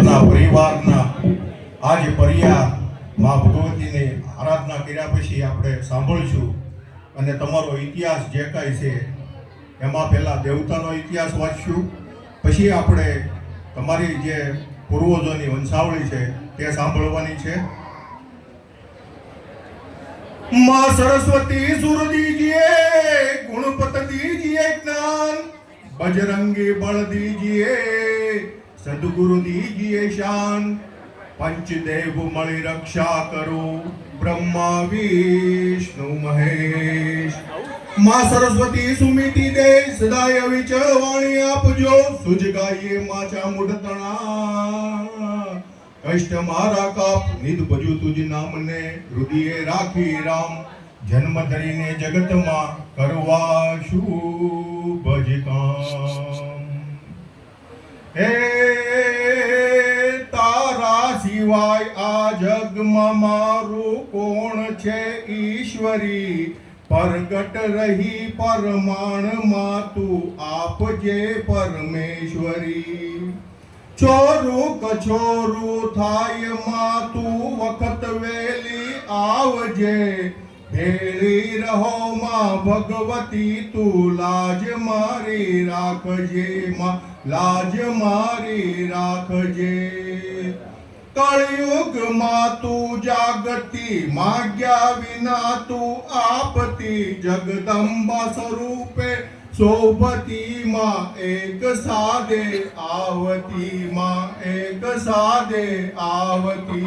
આપના પરિવારના આજ પર્યા મા ભગવતીની આરાધના કર્યા પછી આપણે સાંભળશું અને તમારો ઇતિહાસ જે કાંઈ છે એમાં પહેલાં દેવતાનો ઇતિહાસ વાંચશું, પછી આપણે તમારી જે પૂર્વજોની વંશાવળી છે તે સાંભળવાની છે। माँ सरस्वती सुर दीजिए, गुणपत दीजिए ज्ञान, बजरंगी बल दीजिए, सदगुरु दीजिए शान, पंचदेव मणि रक्षा करो, ब्रह्मा विष्णु महेश। माँ सरस्वती सुमिति दे सदाय विचल वाणी आपजो, सुज गाये माँ चामुंडतणा, कष्ट मारा काप निध भजू तुझ नामने, हृदय राखी राम, जन्म धरीने जगत मां करवा शुभ ज काम। हे तारा सिवाय आ जग में मारू कोण छे ईश्वरी, परगट रही परमाण मां तू आप जे परमेश्वरी। छोरू कछोरू थाय मां तू वखत वेली आवजे, भेली रहो मां भगवती तू लाज मारी राखजे, मां लाज मारी राखजे। कलयुग मां तू जागती माग्या विना तू आपती, जगदंबा स्वरूपे सोबती मां एक सादे आवती, मां एक सादे आवती।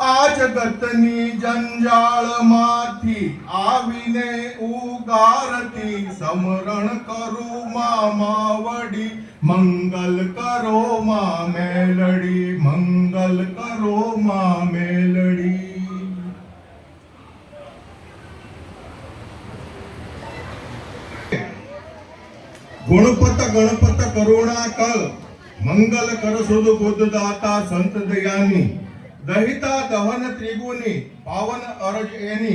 आ जगतनी जंजाळ माथी आवीने उगारती, समरण करू मां मावडी, मंगल करो मां मेलडी, मंगल करो मां मेलडी। गुणपत गणपत करुणा कल, मंगल कर सुध बुद्ध दाता संत दयानी, दहिता दहन त्रिगुनी, पावन अरज एनी।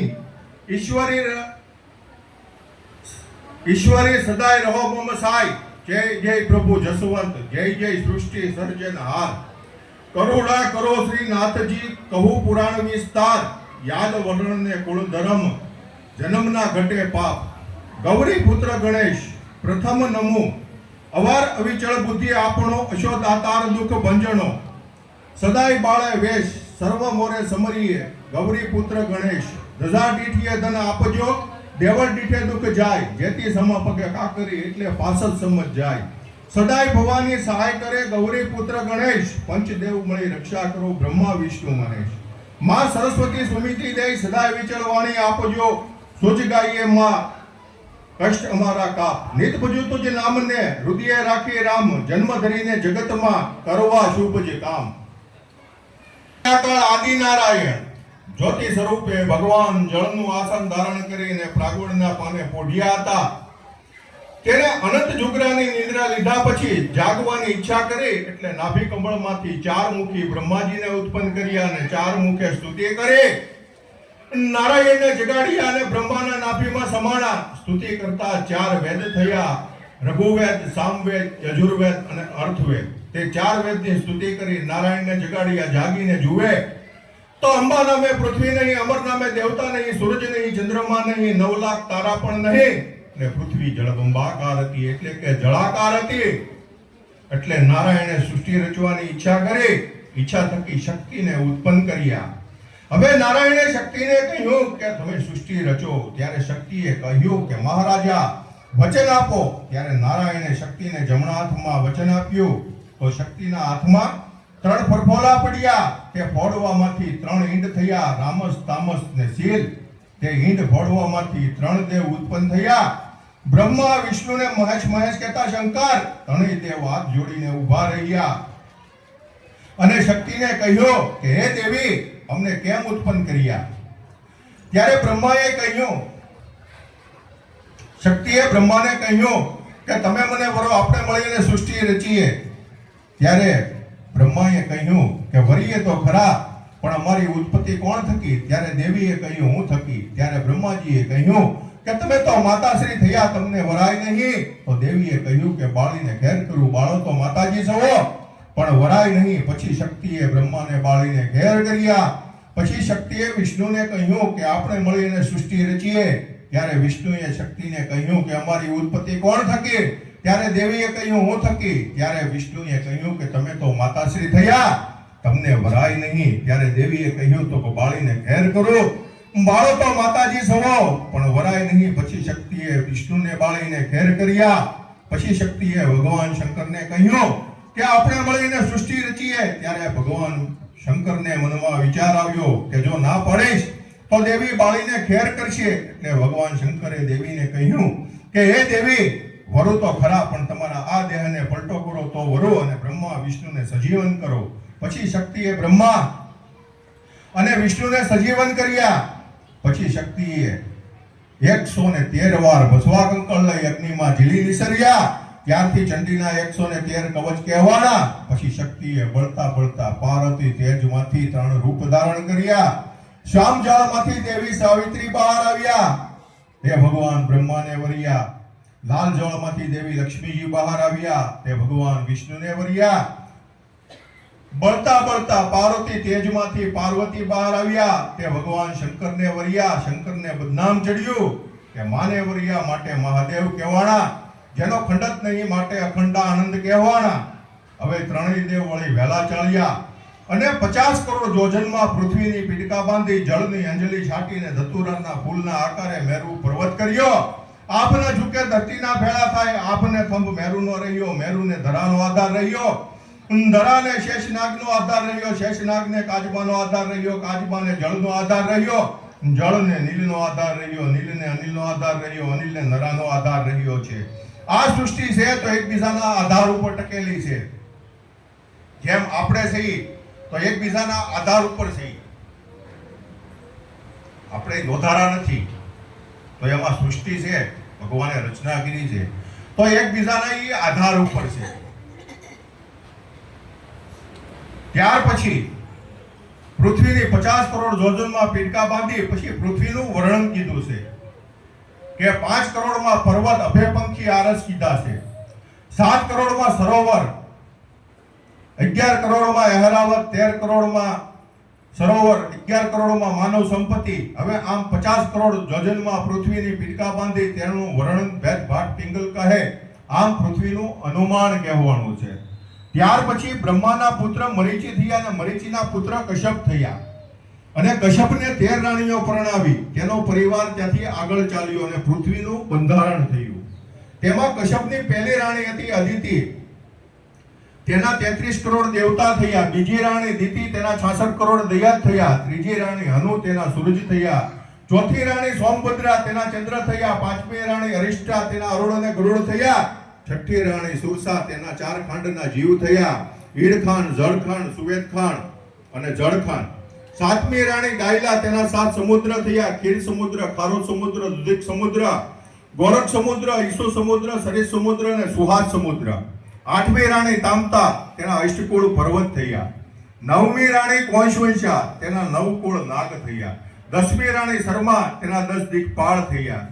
ईश्वरी सदाय रहो मम साई, जय जय प्रभु जसवंत, जय जय सृष्टि सर्जनहार। करुणा करो श्री नाथ जी, कहू पुराण विस्तार, याद वर्णन ने कुल धर्म, जन्मना घटे पाप। गौरी पुत्र गणेश प्रथम नमो, अवार अविचल बुद्धि आपणो, अशोदातार दुख भंजनो। सदाय बाळे वेश, सर्व मोरे समरिये, गौरी पुत्र गणेश। धजा डीठिये धन आपजो, देवल डीठे दुख जाय, जेती सम पगे काकरी एटले फासद समझ जाय। सदाय भवानी सहाय करे, गौरी पुत्र गणेश। पंचदेव मळी रक्षा करो, ब्रह्मा विष्णु महेश। मां सरस्वती सुमिति दे सदाय विचल वाणी आपजो, सुज गाये मां कष्ट अमारा काप, नित भजू तुझ नाम ने, हृदय राखी राम, जन्म धरीने जगत मां करवा शुभ ज काम। आदि नारायण ज्योति स्वरूपे भगवान जळनु आसन धारण करीने प्रागुणना पाने પોઢ્યા હતા। તેને અનંત જુગરાની નિદ્રા લીધા પછી જાગવાની ઈચ્છા કરે એટલે નાભી કમળમાંથી ચાર મુખી બ્રહ્માજીને ઉત્પન્ન કર્યા અને ચાર મુખે સ્તુતિ કરે। નારાયણને જગાડ્યા અને બ્રહ્માના નાભીમાં સમાણા। સ્તુતિ કરતા ચાર વેદ થયા, રઘુવેદ, સામવેદ, યજુર્વેદ અને અર્થવેદ। તે ચાર વેદની સ્તુતિ કરી નારાયણને જગાડ્યા। જાગીને જુએ તો અંબા નામે પૃથ્વી નહીં, અમર નામે દેવતા નહીં, સૂરજ નહીં, ચંદ્રમા નહીં, 9 લાખ તારા પણ નહીં, ને પૃથ્વી જળબંબાકાર હતી એટલે કે જળાકાર હતી। એટલે નારાયણે સૃષ્ટિ રચવાની ઈચ્છા કરી, ઈચ્છા થકી શક્તિને ઉત્પન્ન કર્યા। હવે નારાયણે શક્તિને કહ્યું કે તમે સૃષ્ટિ રચો, ત્યારે શક્તિએ કહ્યું કે મહારાજા વચન આપો। ત્યારે નારાયણે શક્તિને જમણા હાથમાં વચન આપ્યું તો શક્તિના હાથમાં 3 ફરફોલા પડ્યા। તે ફોડવામાંથી 3 ઈંડ થયા, રામસ, તામસ ને શીલ। તે ઈંડ ફોડવામાંથી 3 દેવ ઉત્પન્ન થયા। બ્રહ્મા, વિષ્ણુ ને મહેશ, મહેશ કહેતા શંકર, ત્રણેય દેવ હાથ જોડીને ઊભા રહ્યા અને શક્તિને કહ્યું કે હે દેવી, અમને કેમ ઉત્પન્ન કર્યા? ત્યારે બ્રહ્માએ કહ્યું, શક્તિએ બ્રહ્માને કહ્યું કે તમે મને વરો, આપણે મળીને સૃષ્ટિ રચીએ। ત્યારે બ્રહ્માએ કહ્યું કે વરીએ તો ખરા, પણ અમારી ઉત્પત્તિ કોણ થકી? ત્યારે દેવીએ કહ્યું હું થકી। ત્યારે બ્રહ્માજીએ કહ્યું કે તમે તો માતાશ્રી થયા, તમને વરાય નહીં। તો દેવીએ કહ્યું કે બાળીને ખેર કરું, બાળો તો માતાજી છો, પણ વરાય નહીં. પછી શક્તિએ બ્રહ્માને બાળીને ઘેર કર્યા. પછી શક્તિએ વિષ્ણુને કહ્યું કે આપણે મળીને સૃષ્ટિ રચીએ. ત્યારે વિષ્ણુએ શક્તિને કહ્યું કે અમારી ઉત્પત્તિ કોણ થકી? ત્યારે દેવીએ કહ્યું હું થકી. ત્યારે વિષ્ણુએ કહ્યું કે તમે તો માતાશ્રી થયા, તમને વરાય નહીં. ત્યારે દેવીએ કહ્યું તો બાળીને ઘેર કરો. બાળો તો માતાજી સવો, પણ વરાય નહીં. પછી શક્તિએ વિષ્ણુને બાળીને ઘેર કર્યા. પછી શક્તિએ ભગવાન શંકરને કહ્યું કે આપણે મળીને સૃષ્ટિ રચીએ. ત્યારે ભગવાન શંકરને મનમાં વિચાર આવ્યો કે જો ના પાડીશ તો દેવી બાળીને ઘેર કરશે. એટલે ભગવાન શંકરે દેવીને કહ્યું કે હે દેવી, વરો તો ખરા, પણ તમારા આ દેહને પલટો કરો તો વરો, અને બ્રહ્મા વિષ્ણુને સજીવન કરો. પછી શક્તિએ બ્રહ્મા અને વિષ્ણુને સજીવન કર્યા. પછી શક્તિએ 113 વાર ભસ્વા કંકળ લઈ અગ્નિમાં ઝીલી નિસર્યા. ત્યારથી ચંડીના 113 કવચ કહેવાના. પછી શક્તિએ બળતા બળતા પાર્વતી તેજમાંથી 3 રૂપ ધારણ કર્યા. શ્યામ જળમાંથી દેવી સાવિત્રી બહાર આવ્યા. તે ભગવાન બ્રહ્માને વર્યા. લાલ જળમાંથી દેવી લક્ષ્મીજી બહાર આવ્યા. તે ભગવાન વિષ્ણુને વર્યા. બળતા બળતા પાર્વતી તેજમાંથી પાર્વતી બહાર આવ્યા. તે ભગવાન શંકરને વર્યા. શંકરને બદનામ ચડ્યું કે માને વર્યા માટે મહાદેવ કહેવાના, જેનો ખંડત નહીં માટે અખંડા આનંદ કહેવાના. હવે ત્રણેય દેવ વળી વહેલા ચાલ્યા અને 50 કરોડ યોજનમાં પૃથ્વીની પીડકા બાંધી જળની અંજલિ છાટીને ધતુરાના ફૂલના આકારે મેરુ પર્વત કર્યો. આપને ઝુકે ધરતીના ભેળા થાય. આપને થંભ મેરુનો રહ્યો, મેરુને ધરાનો આધાર રહ્યો, ધરાને શેષનાગનો આધાર રહ્યો, શેષનાગને કાચબાનો આધાર રહ્યો, કાચબાને જળનો આધાર રહ્યો, જળને નીલનો આધાર રહ્યો, નીલને અનિલનો આધાર રહ્યો, અનિલને નરાનો આધાર રહ્યો છે. આ સૃષ્ટિ છે તો એકબીજાના આધાર ઉપર ટકેલી છે. જેમ આપણે છીએ તો એકબીજાના આધાર ઉપર છીએ. આપણે લોધારા નથી તો એમાં સૃષ્ટિ છે, ભગવાને રચના કરી છે, તો એકબીજાના એ આધાર ઉપર છે. ત્યાર પછી પૃથ્વીની 50 કરોડ યોજનમાં પીડકા બાંધી પછી પૃથ્વીનું વર્ણન કીધું છે કે 5 કરોડમાં પર્વત અભયપંખી આરસ કીધા છે, 7 કરોડમાં સરોવર, 11 કરોડમાં એહરાવત, 13 કરોડમાં સરોવર, 11 કરોડમાં માનવ સંપત્તિ. હવે આમ 50 કરોડ યોજનમાં પૃથ્વીની પીડકા બાંધી તેનું વર્ણન વેદ ભાટ પિંગલ કહે. આમ પૃથ્વીનું અનુમાન કહેવાનું છે. ત્યાર પછી બ્રહ્માના પુત્ર મરીચી થયા અને મરીચીના પુત્ર કશ્યપ થયા અને કશ્યપને 13 રાણીઓ પરણાવી. તેનો પરિવાર ત્યાંથી આગળ ચાલ્યો અને પૃથ્વીનું બંધારણ થયું. તેમાં કશ્યપની પહેલી રાણી હતી અદિતિ, તેના 33 કરોડ દેવતા થયા. બીજી રાણી દિતિ, તેના 66 કરોડ દૈત્ય થયા. ત્રીજી રાણી હનુ, તેના સૂરજ થયા. ચોથી રાણી સોમભદ્રા, તેના ચંદ્ર થયા. પાંચમી રાણી અરિષ્ટા, તેના અરુણ અને ગરુડ થયા. છઠ્ઠી રાણી સુરસા, તેના 4 ખાંડના જીવ થયા. ઈડખાન, જળખાન, સુવેદખાન અને જળખાન. સાતમી રાણી ગાયલા, તેના 7 સમુદ્ર થયા. ખીર સમુદ્ર, ખારો સમુદ્ર, દુધિક સમુદ્ર, ગોરખ સમુદ્ર, ઈસુ સમુદ્ર, સરિત સમુદ્ર અને સુહાસ સમુદ્ર. આઠમી રાણી તામતા, તેના અષ્ટકુળ પર્વત થયા. નવમી રાણી કોંશવંશા, તેના 9 કુળ નાગ થયા. 10મી રાણી શર્મા, તેના 10 દિક્પાળ થયા.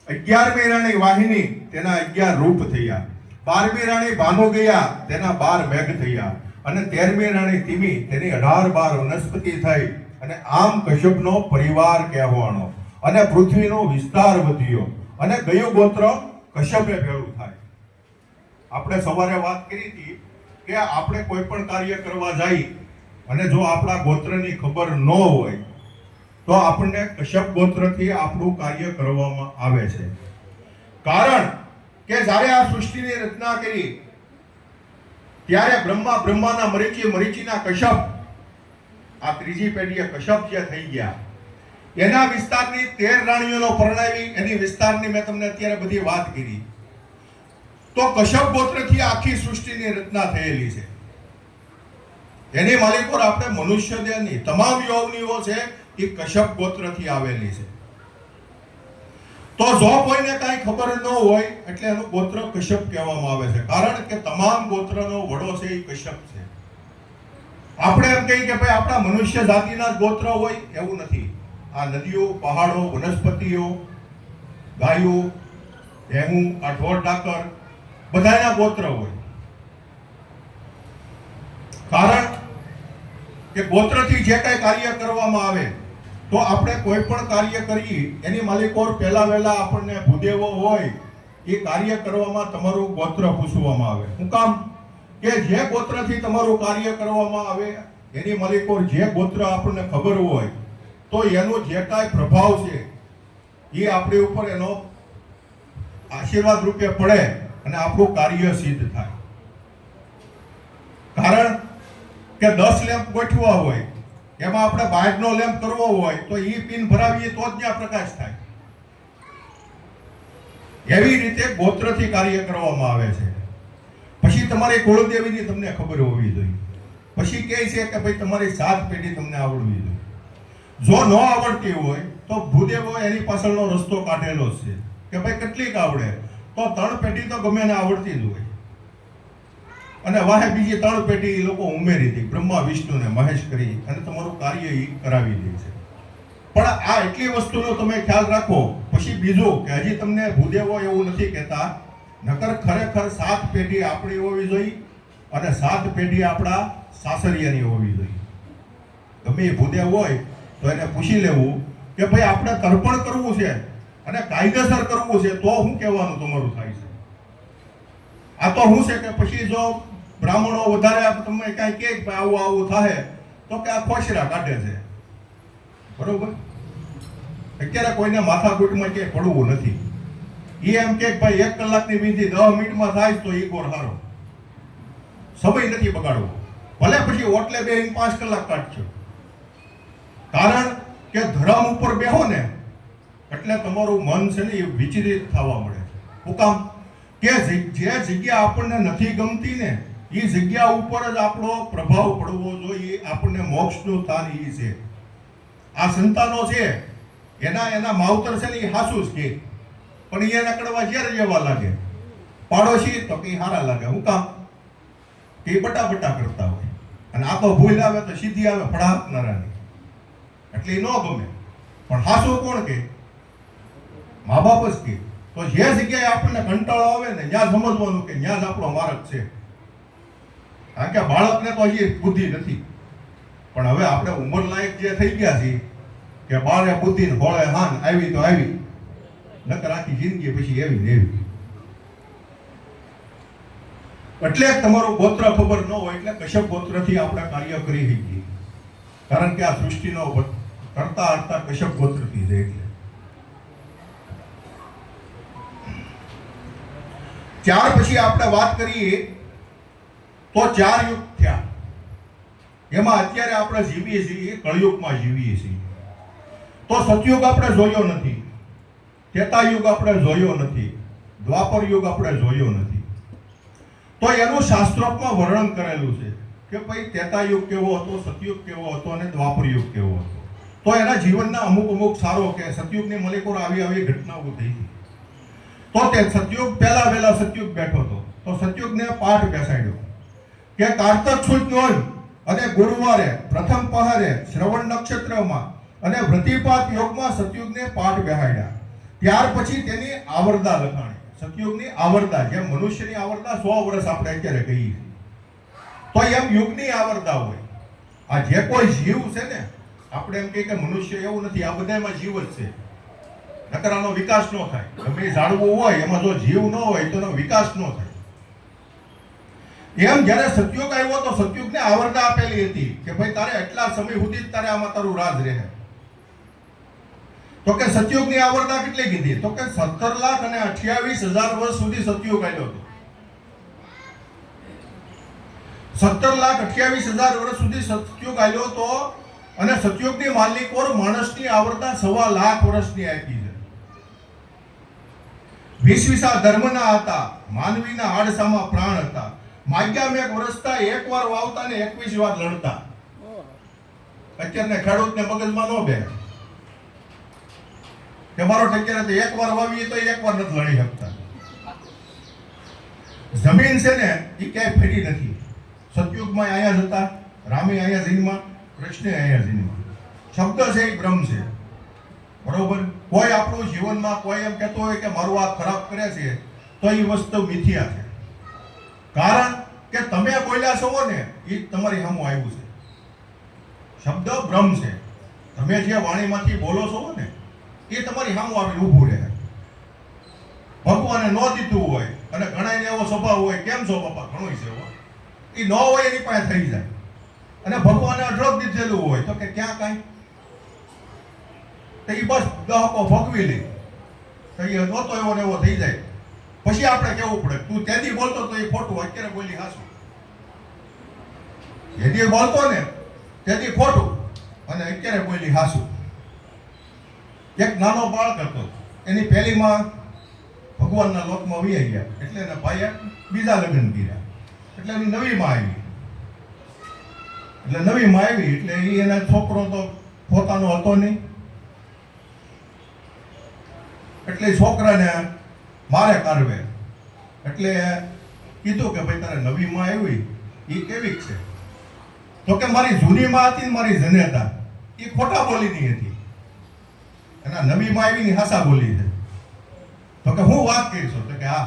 11મી રાણી વાહિની, તેના 11 રૂપ થયા. 12મી રાણી ભાનુગયા, તેના 12 મેઘ થયા. અને 13મી રાણી તિમી, તેની 18 વનસ્પતિ થઈ. અને આમ કશ્યપનો પરિવાર કહેવાનો અને પૃથ્વીનો વિસ્તાર વધ્યો અને ગયું ગોત્ર કશ્યપે ભેળું થાય. આપણે સવારે વાત કરી હતી કે આપણે કોઈ પણ કાર્ય કરવા જઈએ અને જો આપણા ગોત્રની ખબર ન હોય તો આપણને કશ્યપ ગોત્રથી આપણું કાર્ય કરવામાં આવે છે. કારણ કે જ્યારે આ સૃષ્ટિની રચના કરી ત્યારે બ્રહ્માના મરીચી, મરીચીના કશ્યપ, આ ત્રીજી પેઢીએ કશ્યપ જે થઈ ગયા, એના વિસ્તારની 13 રાણીઓનો પરણાવી. એની વિસ્તારની મેં તમને અત્યારે બધી વાત કરી. તો કશ્યપ ગોત્રથી આખી સૃષ્ટિની રચના થયેલી છે. એની માલિકો આપણે મનુષ્ય દેહની તમામ યોનિઓ છે એ કશ્યપ ગોત્રથી આવેલી છે. તો જો કોઈને કાંઈ ખબર ન હોય એટલે એનું ગોત્ર કશ્યપ કહેવામાં આવે છે. કારણ કે તમામ ગોત્રનો વડો છે એ કશ્યપ છે. આપણે એમ કહીએ કે ભાઈ આપણા મનુષ્ય જાતિના જ ગોત્ર હોય, એવું નથી. આ નદીઓ, પહાડો, વનસ્પતિઓ, ગાયો, ભેહું, આ ઢોર ડાકર બધાના ગોત્ર હોય. કે ગોત્રથી જે કાંઈ કાર્ય કરવામાં આવે તો આપણે કોઈ પણ કાર્ય કરીએ એની માલિકોર પહેલા વહેલા આપણને ભૂદેવો હોય એ કાર્ય કરવામાં તમારું ગોત્ર પૂછવામાં આવે. શું કામ? કે જે ગોત્રથી તમારું કાર્ય કરવામાં આવે એની માલિકોર જે ગોત્ર આપણને ખબર હોય તો એનો જે કાંઈ પ્રભાવ છે એ આપણી ઉપર એનો આશીર્વાદ રૂપે પડે અને આપણું કાર્ય સિદ્ધ થાય. કારણ કે 10 લેમ્પ ગોઠવા હોય એમાં આપણે બહારનો લેમ્પ કરવો હોય તો એ પિન ભરાવીએ તો જ ત્યાં પ્રકાશ થાય. એવી રીતે ગોત્રથી કાર્ય કરવામાં આવે છે. પછી તમારી કુળદેવીની તમને ખબર હોવી જોઈએ. પછી કહે છે કે ભાઈ તમારી 7 પેઢી તમને આવડવી જોઈએ. જો ન આવડતી હોય તો ભૂદેવો એની પાછળનો રસ્તો કાઢેલો છે કે ભાઈ કેટલીક આવડે તો 3 પેઢી તો ગમે ને આવડતી જ હોય અને વાહે બીજી 3 પેઢી એ લોકો ઉમેરી હતી બ્રહ્મા વિષ્ણુ ને મહેશ કરી અને તમારું કાર્ય એ કરાવી દે છે. પણ આ એટલી વસ્તુનો તમે ખ્યાલ રાખો. પછી બીજું કે હજી તમને ભૂદેવો એવું નથી કહેતા, નકર ખરેખર 7 પેઢી આપણી હોવી જોઈએ અને 7 પેઢી આપણા સાસરિયાની હોવી જોઈએ. ગમે એ ભૂદેવ હોય તો એને પૂછી લેવું કે ભાઈ આપણે તર્પણ કરવું છે અને કાયદેસર કરવું છે તો શું કહેવાનું તમારું થાય છે. આ તો શું છે કે પછી જો બ્રાહ્મણો વધારે તમે કાંઈ કહે કે આવું આવું થાય તો કે આ ખોશરા કાઢે છે. બરોબર? અત્યારે કોઈને માથાકૂટમાં ક્યાંય પડવું નથી. એ એમ કે ભાઈ 1 કલાકની વિધિ 10 મિનિટમાં થાય તો એ ગોર હારો. સમય નથી બગાડવો. ભલે પછી ઓટલે બેહીને 5 કલાક કાઢજો. કારણ કે ધર્મ ઉપર બેહો ને એટલે તમારું મન છે ને એ વિચલિત થવા મળે છે. શું કામ? કે જે જગ્યા આપણને નથી ગમતી ને એ જગ્યા ઉપર જ આપણો પ્રભાવ પડવો જોઈએ. આપણને મોક્ષનું સ્થાન એ છે. આ સંતાનો છે એના માવતર છે ને એ હાસુ જ કે પણ એ નકડવા જ્યારે જેવા લાગે. પાડોશી તો કઈ હારા લાગે. શું કામ? કે બટા બટા કરતા હોય અને આ તો ભૂલ આવે તો સીધી આવે ફડાકનારાની એટલે એ ન ગમે. પણ હાસુ કોણ કે? મા બાપ જ કે. તો જે જગ્યાએ આપણને કંટાળો આવે ને ત્યાં સમજવાનું કે ત્યાં જ આપણો માર્ગ છે. કારણ કે બાળકને તો હજી બુદ્ધિ નથી પણ હવે આપણે ઉંમર લાયક જે થઈ ગયા છીએ કે બાળે બુદ્ધિ હોળે હાન આવી તો આવી, નકર આખી જિંદગી પછી એવી ને એવી. એટલે તમારું ગોત્ર ખબર ન હોય એટલે કશ્યપ ગોત્રથી આપણે કાર્ય કરી શકીએ. કારણ કે આ સૃષ્ટિનો કરતા હરતા કશ્યપ ગોત્રથી છે. એટલે ત્યાર પછી આપણે વાત કરીએ તો 4 યુગ થયા. એમાં અત્યારે આપણે જીવીએ છીએ કળયુગમાં જીવીએ છીએ. તો સતયુગ આપણે જોયો નથી, ત્રેતાયુગ આપણે જોયો નથી, દ્વાપર યુગ આપણે જોયો નથી. તો એનું શાસ્ત્રોક્તમાં વર્ણન કરેલું છે કે ભાઈ ત્રેતાયુગ કેવો હતો, સતયુગ કેવો હતો અને દ્વાપર યુગ કેવો હતો. તો એના જીવનના અમુક સારો કે સતયુગની મલિકોર આવી ઘટનાઓ થઈ હતી. તો તે સતયુગ પહેલા વહેલા સતયુગ બેઠો હતો. તો સતયુગને પાઠ બેસાડ્યો કે કાર્તક સુદ નોંધ અને ગુરુવારે પ્રથમ પહારે શ્રવણ નક્ષત્રમાં અને વૃત્તિપાત યોગમાં સતયુગને પાઠ બેહાડ્યા. ત્યાર પછી તેની આવરદા લખાણી. સતયુગની આવરદા, જેમ મનુષ્યની આવરદા 100 વર્ષ આપણે અત્યારે કહીએ તો એમ યુગની આવરદા હોય. આ જે કોઈ જીવ છે ને આપણે એમ કહીએ કે મનુષ્ય એવું નથી, આ બધામાં જીવ જ છે. નકર આનો વિકાસ ન થાય. ગમે ઝાડવું હોય એમાં જો જીવ ન હોય તો એનો વિકાસ ન થાય. એમ જ્યારે સતયુગ આવ્યો તો સતયુગને આવરદા આપેલી હતી કે ભાઈ તારે એટલા સમય સુધી જ તારે આમાં તારું રાજ રહે. તો કે સતયુગની આવરદા કેટલી કીધી? તો કે 17,28,000 વર્ષ સુધી સતયુગ આવ્યો હતો. 17,28,000 વર્ષ સુધી સતયુગ આવ્યો હતો અને સતયુગની માલિકોર માણસની આવરદા 1.25 લાખ વર્ષની આપી છે. વિશ્વિસા ધર્મના હતા, માનવીના હાડસામાં પ્રાણ હતા. માગ્યા મેઘ વરસતા, એકવાર વાવતા ને 21 વાર લડતા. અત્યારને ખેડૂતને મગજમાં ન બે કે મારો ટેક્ટર તો એકવાર વાવીએ તો એકવાર નથી લડી શકતા. જમીન છે ને એ ક્યાંય ફેરી નથી. સતયુગમાં અહીંયા જ હતા, રામે અહીંયા જન્મા, કૃષ્ણે અહીંયા જન્મા. શબ્દ છે એ બ્રહ્મ છે. બરોબર? કોઈ આપણું જીવનમાં કોઈ એમ કહેતો હોય કે મારું આ ખરાબ કરે છે તો એ વસ્તુ મિથ્યા છે. કારણ કે તમે બોલ્યા છો ને એ તમારી સામે આવ્યું છે. શબ્દ બ્રહ્મ છે. તમે જે વાણીમાંથી બોલો છો ને એ તમારી સામું આવીને ઊભું રહે. ભગવાને ન દીધું હોય અને ઘણાને એવો સ્વભાવ હોય, કેમ છો બાપા, ઘણો છે એવો, એ ન હોય એની પાસે થઈ જાય. અને ભગવાને અઢળક દીધેલું હોય તો કે ક્યાં કાંઈ, તો એ બસ દહકો ભગવી લે તો એ નહોતો એવો ને એવો થઈ જાય. પછી આપણે કેવું પડે, તું તેથી બોલતો તો એ ખોટું, અત્યારે બોલી હાસું. જેથી બોલતો ને તેથી ખોટું અને અત્યારે બોલી હાસું. એક નાનો બાળક હતો, એની પહેલીમાં ભગવાનના લોકમાં વહી ગયા, એટલે એના ભાઈએ બીજા લગ્ન કર્યા, એટલે એની નવી માં આવી. એટલે નવી માં આવી એટલે એ એના છોકરો તો પોતાનો હતો નહીં, એટલે છોકરાને મારે કાઢવે. એટલે કીધું કે ભાઈ તારે નવી માં આવી એ કેવી છે? તો કે મારી જૂની માં હતી ને મારી જનેતા એ ખોટા બોલીની હતી, એના નવી માં આવી ની હાસા બોલી છે. તો કે હું વાત કરીશું? તો કે હા,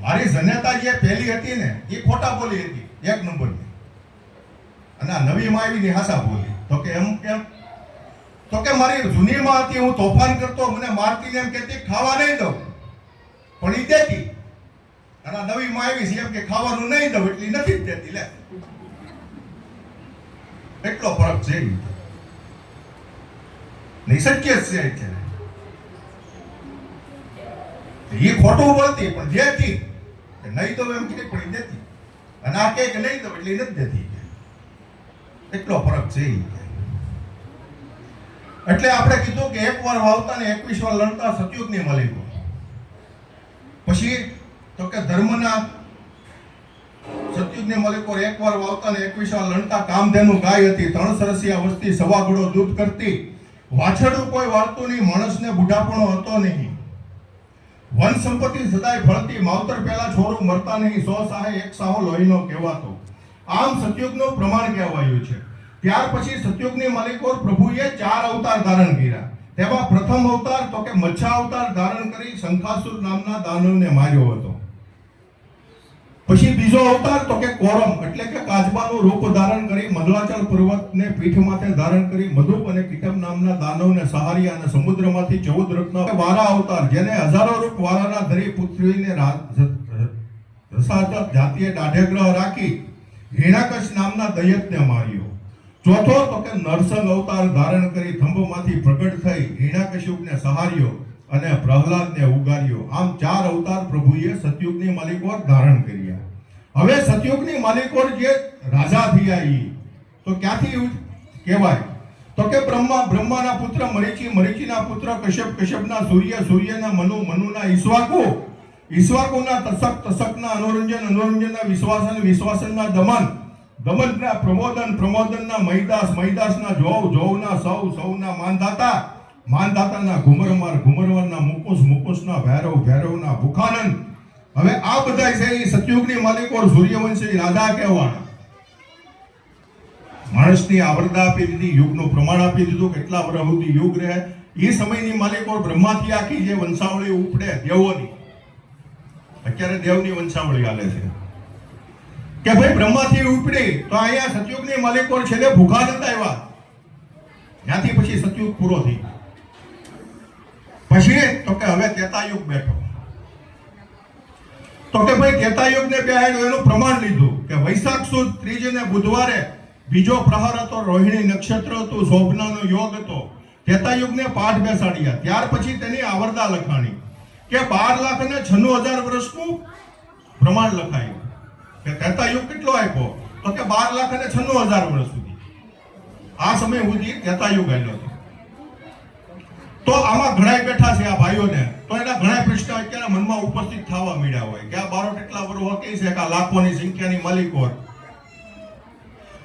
મારી જનેતા જે પહેલી હતી ને એ ખોટા બોલી હતી, એક નંબરની, અને આ નવી માં આવી ની હાસા બોલી. તો કે એમ કેમ? તો કે મારી જૂની માં હતી, હું તોફાન કરતો, મને મારતી ને એમ કહેતી ખાવા નહીં દઉં, પણ એ દેતી. અને નવી માં આવી છે એમ કે ખાવાનું નહીં દઉં એટલે નથી જ દેતી. લે, એટલો ફરક છે. નહીં, સત્ય જ છે. એ ખોટું બોલતી પણ દેતી, નહીં દઉં એમ કે પણ દેતી, અને આ કે નહીં દઉં એટલે નથી દેતી. એટલો ફરક છે. એટલે આપણે કીધું કે એક વાર વાવતા ને 21 વાર લડતા સતયુગની માલિકો. પછી તો કે ધર્મના સતયુગની માલિકો એક વાર વાવતા ને 21 વાર લડતા. કામધેનુ ગાય હતી, 3 સરસિયા વસ્તી, સવા ઘડો દૂધ કરતી, વાછરડું કોઈ વાળતું નહીં, માણસને બુઢાપણો હતો નહીં, વન સંપત્તિ સદાય ફળતી, માવતર પહેલા છોરું મરતા નહીં, 100 સાહે 1 સાહો લોહીનો કહેવાતો. આમ સતયુગનું પ્રમાણ કહેવાયું છે. ત્યાર પછી સતયુગની માલિકો પ્રભુએ 4 અવતાર ધારણ કર્યા. તેમાં પ્રથમ અવતાર તો કે મચ્છા અવતાર ધારણ કરી શંખાસુર નામના દાનવને માર્યો હતો. પછી બીજો અવતાર તો કે કોરમ એટલે કે કાચબાનું રૂપ ધારણ કરી મધવાચલ પર્વતને પીઠ માથે ધારણ કરી મધુપ અને કીટમ નામના દાનવને સહાર્યા અને સમુદ્રમાંથી 14 રત્ન. વારા અવતાર જેને હજારો રૂપ વારાના ધરી પૃથ્વીને રસાતક જાતિએ દાઢેગ્રહ રાખી હિરણ્યકશ નામના દૈત્યને માર્યો. ચોથો તો કે નરસંગ અવતાર ધારણ કરી થંભમાંથી પ્રગટ થઈ હિરણ્યકશિપુને સહાર્યો અને પ્રહલાદને ઉગાર્યો. આમ 4 અવતાર પ્રભુએ સતયુગની માલિકો ધારણ કર્યા. હવે સતયુગની માલિકો જે રાજા થયા ઈ તો ક્યાંથી કહેવાય? તો કે બ્રહ્માના પુત્ર મરીચી, મરીચીના પુત્ર કશ્યપ, કશ્યપના સૂર્ય, સૂર્યના મનુ, મનુના ઈશ્વાકુ, ઈશ્વાકુના તસક, તસકના અનુરંજન, અનુરંજનના વિશ્વાસન, વિશ્વાસનના દમન, દમનના પ્રમોદન, પ્રમોદનના મહિદાસ, મહિદાસના જોવ, જોવના સૌ, સૌના માનધાતા, માનધાતાના ઘુમરમાર, ઘુમરવારના મુકુશ, મુકુશના ભૈરવ, ભૈરવના ભૂખાનંદ. હવે આ બધા છે એ સતયુગની માલિકો સૂર્યવંશી રાજા કહેવાના. માણસની આવરદા આપી દીધી, યુગનું પ્રમાણ આપી દીધું, કેટલા વર્ષ સુધી યુગ રહે. એ સમયની માલિકો બ્રહ્માથી આખી જે વંશાવળી ઉપડે દેવોની, અત્યારે દેવની વંશાવળી હાલે છે કે ભાઈ બ્રહ્માથી ઉપડી તો અહીંયા સતયુગની માલિકો છેલ્લે ભૂખાનંદ આવ્યા. ત્યાંથી પછી સતયુગ પૂરો થઈ ગયો. પછી તો કે હવે ત્રેતાયુગ બેઠો. તો કે ભાઈ ત્રેતાયુગને બેહાડ્યો એનું પ્રમાણ લીધું કે વૈશાખ સુદ ત્રીજને બુધવારે બીજો પ્રહર હતો, રોહિણી નક્ષત્ર હતું, શોભનાનો યોગ હતો. ત્રેતાયુગને પાઠ બેસાડ્યા. ત્યાર પછી તેની આવરદા લખાણી કે 12,96,000 વર્ષનું પ્રમાણ લખાયું. કે ત્રેતાયુગ કેટલો આપ્યો? તો કે 12,96,000 વર્ષ સુધી. આ સમય સુધી ત્રેતાયુગ આવ્યો હતો. તો આમાં ઘણા બેઠા છે આ ભાઈઓને, તો એના ઘણા પ્રશ્નો અત્યારે મનમાં ઉપસ્થિત થવા મળ્યા હોય કે આ 12 કેટલા વર્ષ હોતી છે કે આ લાખોની સંખ્યાની માલિકો.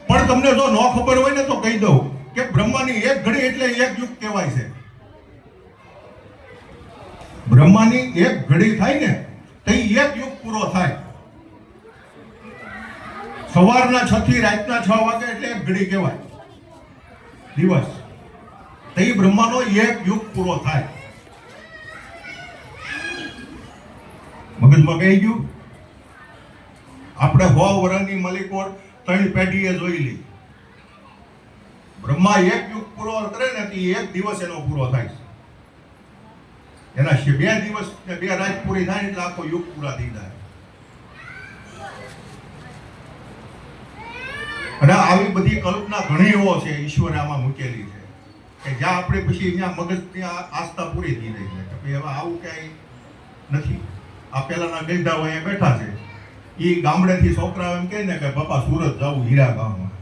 પણ તમને જો ન ખબર હોય ને તો કહી દઉં કે બ્રહ્માની એક ઘડી એટલે એક યુગ કહેવાય છે. બ્રહ્માની એક ઘડી થાય ને તો એક યુગ પૂરો થાય. સવારના 6 થી રાતના 6 વાગે એટલે એક ઘડી કહેવાય દિવસ. તો એ બ્રહ્માનો એક યુગ પૂરો થાય. મગજમાં કહી ગયું? આપણે 100 વર્ષની માલિકો 3 પેઢીએ જોઈ લી. બ્રહ્મા એક યુગ પૂરો કરે ને તે એક દિવસ એનો પૂરો થાય છે. એના 2 દિવસ ને 2 રાત પૂરી થાય એટલે આખો યુગ પૂરા થઈ જાય. અને આવી બધી કલ્પના ઘણીઓ છે ઈશ્વરે આમાં મૂકેલી છે કે જ્યાં આપણે પછી ત્યાં મગજની આસ્થા પૂરી થઈ રહી છે કે ભાઈ હવે આવું ક્યાંય નથી. આ પહેલાના ગઈઢાઓ અહીંયા બેઠા છે, એ ગામડેથી છોકરાઓ એમ કહે ને કે બાપા સુરત જવું હીરા ગામમાં,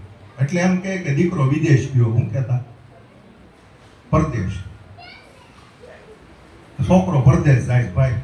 એટલે એમ કહે કે દીકરો વિદેશ ગયો. હું કહેતા પરદેશ. છોકરો પરદેશ જાય ભાઈ.